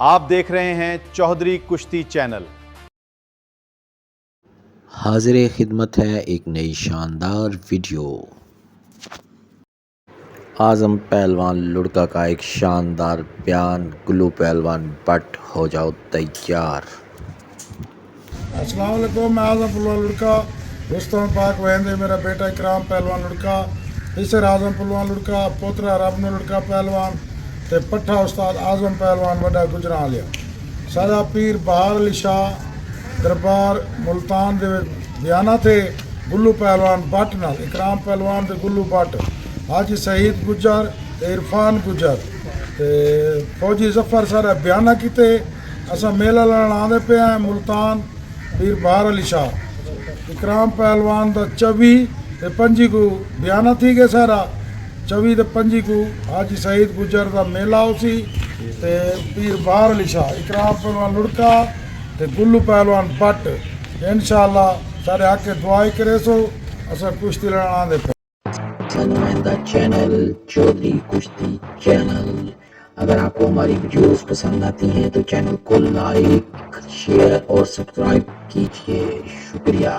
آپ دیکھ رہے ہیں چودھری کشتی چینل۔ حاضر خدمت ہے ایک نئی شاندار ویڈیو۔ اعظم پہلوان لڑکا کا ایک شاندار بیان، گلو پہلوان بٹ ہو جاؤ تیار۔ السلام علیکم، میں اعظم پہلوان لڑکا، رستم پاک وہندے میرا بیٹا اکرام پہلوان لڑکا، اسر اعظم پہلوان لڑکا، پوترا ربن لڑکا پہلوان تے پٹھا استاد اعظم پہلوان وڈا گجراں لیا۔ سادہ پیر بہار علی شاہ دربار ملتان دے بیانہ تھے گلو پہلوان بٹ نال، اکرام پہلوان دے گلو بٹ، حاجی سعید گجر تے عرفان گجر تے فوجی ظفر سارا بیانہ کیتے۔ اساں میلہ لڑن آندے پے ہیں ملتان پیر بہار علی شاہ۔ اکرام پہلوان دا 24 تے 25 کو بیانہ تھی گئے سارا، 24 تے 25 کو حاجی سعید گجر دا میلہ ہو سی تے پیر بہار علی شاہ، اکرام پہلوان لڑکا تے گلو پہلوان بٹ۔ انشاءاللہ سارے آ کے دعائی کرے سو، اساں کشتی لڑن آندے پے۔ نمائندہ چینل چودھری کشتی چینل۔ اگر آپ کو ہماری ویڈیوز پسند آتی ہیں تو چینل کو لائک، شیئر اور سبسکرائب کیجیے۔ شکریہ۔